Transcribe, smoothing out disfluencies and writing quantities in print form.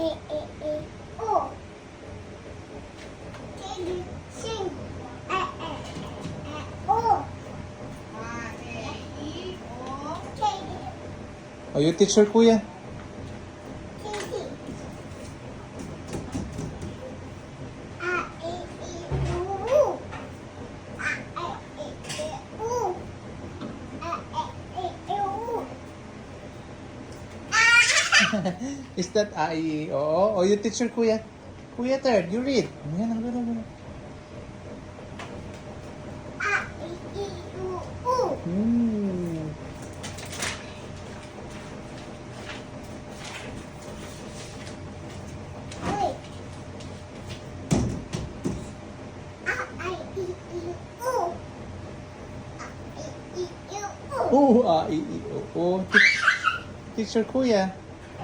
O. Sing. O. O, yung teacher kuya. Is that A, I, E, O? O, yung teacher kuya. Kuya third, you read. Yan, ang gano'n. Hmm. O, A, I, E, O. O, teacher kuya.